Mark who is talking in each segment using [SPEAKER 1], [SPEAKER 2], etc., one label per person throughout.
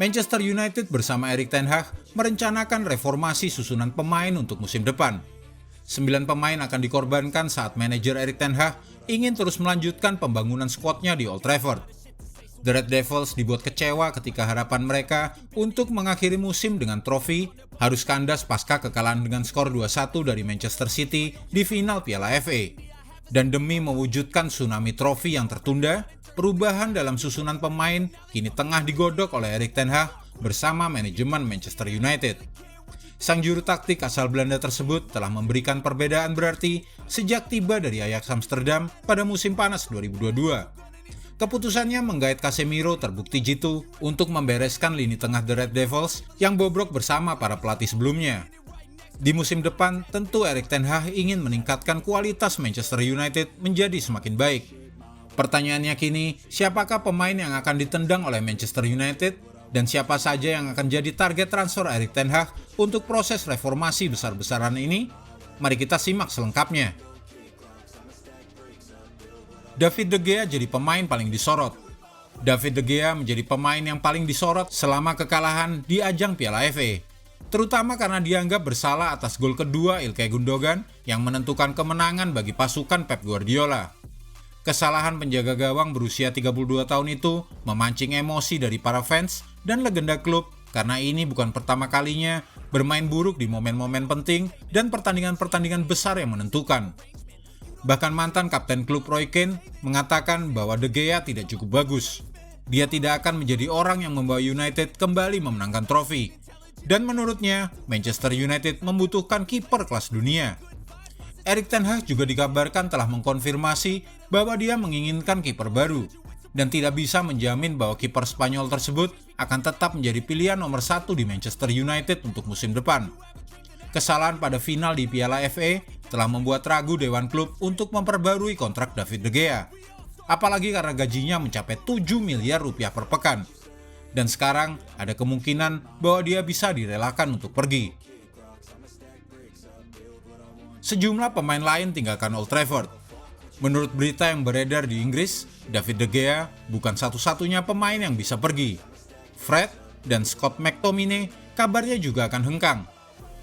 [SPEAKER 1] Manchester United bersama Erik ten Hag merencanakan reformasi susunan pemain untuk musim depan. 9 pemain akan dikorbankan saat manajer Erik ten Hag ingin terus melanjutkan pembangunan skuadnya di Old Trafford. The Red Devils dibuat kecewa ketika harapan mereka untuk mengakhiri musim dengan trofi harus kandas pasca kekalahan dengan skor 2-1 dari Manchester City di final Piala FA. Dan demi mewujudkan tsunami trofi yang tertunda, perubahan dalam susunan pemain kini tengah digodok oleh Erik ten Hag bersama manajemen Manchester United. Sang juru taktik asal Belanda tersebut telah memberikan perbedaan berarti sejak tiba dari Ajax Amsterdam pada musim panas 2022. Keputusannya menggait Casemiro terbukti jitu untuk membereskan lini tengah The Red Devils yang bobrok bersama para pelatih sebelumnya. Di musim depan, tentu Erik ten Hag ingin meningkatkan kualitas Manchester United menjadi semakin baik. Pertanyaannya kini, siapakah pemain yang akan ditendang oleh Manchester United dan siapa saja yang akan jadi target transfer Erik ten Hag untuk proses reformasi besar-besaran ini? Mari kita simak selengkapnya. David De Gea jadi pemain paling disorot. David De Gea menjadi pemain yang paling disorot selama kekalahan di ajang Piala FA, terutama karena dianggap bersalah atas gol kedua Ilkay Gundogan yang menentukan kemenangan bagi pasukan Pep Guardiola. Kesalahan penjaga gawang berusia 32 tahun itu memancing emosi dari para fans dan legenda klub karena ini bukan pertama kalinya bermain buruk di momen-momen penting dan pertandingan-pertandingan besar yang menentukan. Bahkan mantan kapten klub Roy Keane mengatakan bahwa De Gea tidak cukup bagus. Dia tidak akan menjadi orang yang membawa United kembali memenangkan trofi. Dan menurutnya, Manchester United membutuhkan kiper kelas dunia. Erik ten Hag juga dikabarkan telah mengkonfirmasi bahwa dia menginginkan kiper baru dan tidak bisa menjamin bahwa kiper Spanyol tersebut akan tetap menjadi pilihan nomor 1 di Manchester United untuk musim depan. Kesalahan pada final di Piala FA telah membuat ragu Dewan Klub untuk memperbarui kontrak David De Gea. Apalagi karena gajinya mencapai 7 miliar rupiah per pekan. Dan sekarang ada kemungkinan bahwa dia bisa direlakan untuk pergi. Sejumlah pemain lain tinggalkan Old Trafford. Menurut berita yang beredar di Inggris, David De Gea bukan satu-satunya pemain yang bisa pergi. Fred dan Scott McTominay kabarnya juga akan hengkang.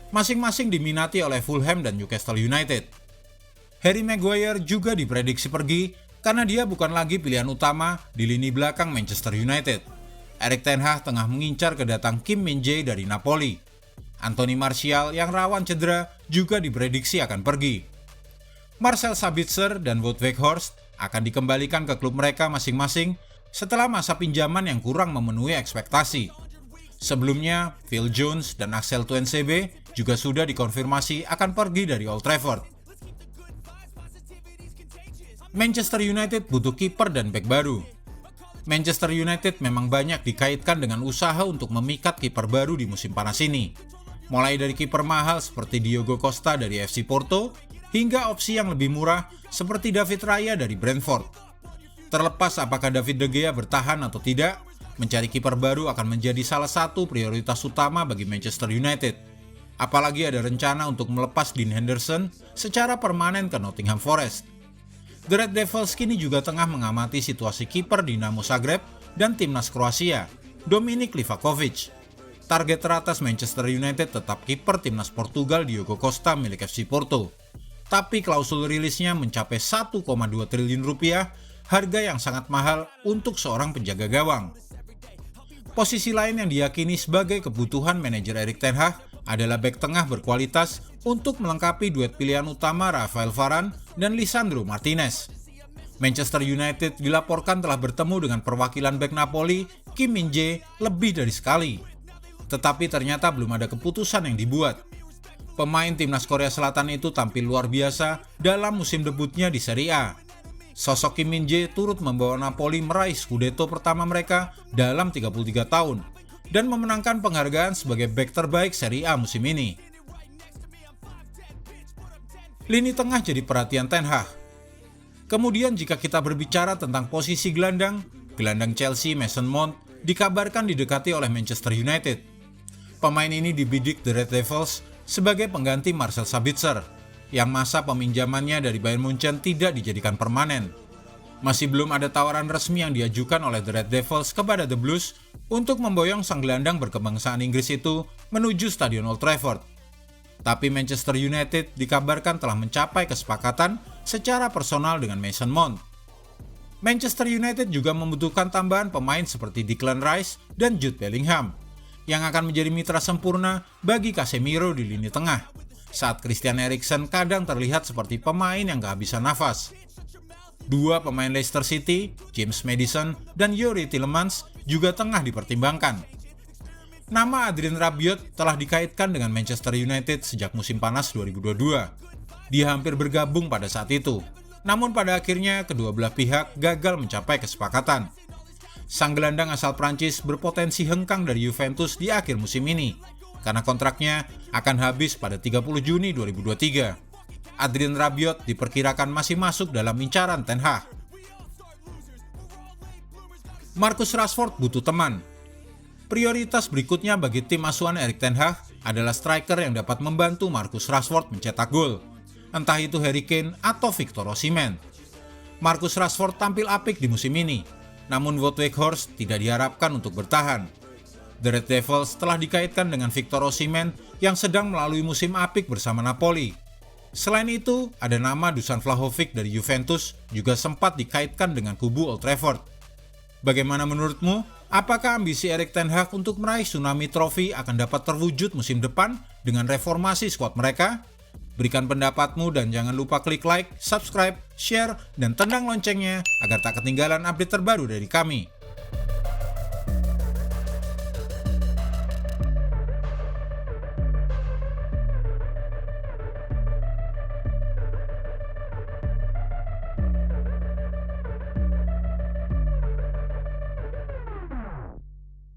[SPEAKER 1] Masing-masing diminati oleh Fulham dan Newcastle United. Harry Maguire juga diprediksi pergi karena dia bukan lagi pilihan utama di lini belakang Manchester United. Erik ten Hag tengah mengincar kedatang Kim Min-jae dari Napoli. Anthony Martial yang rawan cedera juga diprediksi akan pergi. Marcel Sabitzer dan Wout Weghorst akan dikembalikan ke klub mereka masing-masing setelah masa pinjaman yang kurang memenuhi ekspektasi. Sebelumnya, Phil Jones dan Axel Tuanzebe juga sudah dikonfirmasi akan pergi dari Old Trafford. Manchester United butuh kiper dan bek baru. Manchester United memang banyak dikaitkan dengan usaha untuk memikat kiper baru di musim panas ini. Mulai dari kiper mahal seperti Diogo Costa dari FC Porto, hingga opsi yang lebih murah seperti David Raya dari Brentford. Terlepas apakah David De Gea bertahan atau tidak, mencari kiper baru akan menjadi salah satu prioritas utama bagi Manchester United. Apalagi ada rencana untuk melepas Dean Henderson secara permanen ke Nottingham Forest. The Red Devils kini juga tengah mengamati situasi kiper Dinamo Zagreb dan timnas Kroasia, Dominik Livakovic. Target teratas Manchester United tetap kiper timnas Portugal Diogo Costa milik FC Porto. Tapi klausul rilisnya mencapai 1,2 triliun rupiah, harga yang sangat mahal untuk seorang penjaga gawang. Posisi lain yang diyakini sebagai kebutuhan manajer Erik ten Hag adalah bek tengah berkualitas untuk melengkapi duet pilihan utama Rafael Varane dan Lisandro Martinez. Manchester United dilaporkan telah bertemu dengan perwakilan bek Napoli, Kim Min-jae, lebih dari sekali. Tetapi ternyata belum ada keputusan yang dibuat. Pemain timnas Korea Selatan itu tampil luar biasa dalam musim debutnya di Serie A. Sosok Kim Min-jae turut membawa Napoli meraih Scudetto pertama mereka dalam 33 tahun dan memenangkan penghargaan sebagai bek terbaik Serie A musim ini. Lini tengah jadi perhatian ten Hag. Kemudian jika kita berbicara tentang posisi gelandang Chelsea Mason Mount dikabarkan didekati oleh Manchester United. Pemain ini dibidik The Red Devils sebagai pengganti Marcel Sabitzer yang masa peminjamannya dari Bayern Munchen tidak dijadikan permanen. Masih belum ada tawaran resmi yang diajukan oleh The Red Devils kepada The Blues untuk memboyong sang gelandang berkebangsaan Inggris itu menuju Stadion Old Trafford. Tapi Manchester United dikabarkan telah mencapai kesepakatan secara personal dengan Mason Mount. Manchester United juga membutuhkan tambahan pemain seperti Declan Rice dan Jude Bellingham, yang akan menjadi mitra sempurna bagi Casemiro di lini tengah, saat Christian Eriksen kadang terlihat seperti pemain yang kehabisan nafas. Dua pemain Leicester City, James Maddison dan Youri Tielemans juga tengah dipertimbangkan. Nama Adrien Rabiot telah dikaitkan dengan Manchester United sejak musim panas 2022. Dia hampir bergabung pada saat itu, namun pada akhirnya kedua belah pihak gagal mencapai kesepakatan. Sang gelandang asal Prancis berpotensi hengkang dari Juventus di akhir musim ini, karena kontraknya akan habis pada 30 Juni 2023. Adrien Rabiot diperkirakan masih masuk dalam incaran Ten Hag. Marcus Rashford butuh teman. Prioritas berikutnya bagi tim asuhan Erik ten Hag adalah striker yang dapat membantu Marcus Rashford mencetak gol, entah itu Harry Kane atau Victor Osimhen. Marcus Rashford tampil apik di musim ini, namun Wout Weghorst tidak diharapkan untuk bertahan. The Red Devils telah dikaitkan dengan Victor Osimhen yang sedang melalui musim apik bersama Napoli. Selain itu, ada nama Dusan Vlahovic dari Juventus juga sempat dikaitkan dengan kubu Old Trafford. Bagaimana menurutmu? Apakah ambisi Erik ten Hag untuk meraih Tsunami Trophy akan dapat terwujud musim depan dengan reformasi skuad mereka? Berikan pendapatmu dan jangan lupa klik like, subscribe, share, dan tendang loncengnya agar tak ketinggalan update terbaru dari kami.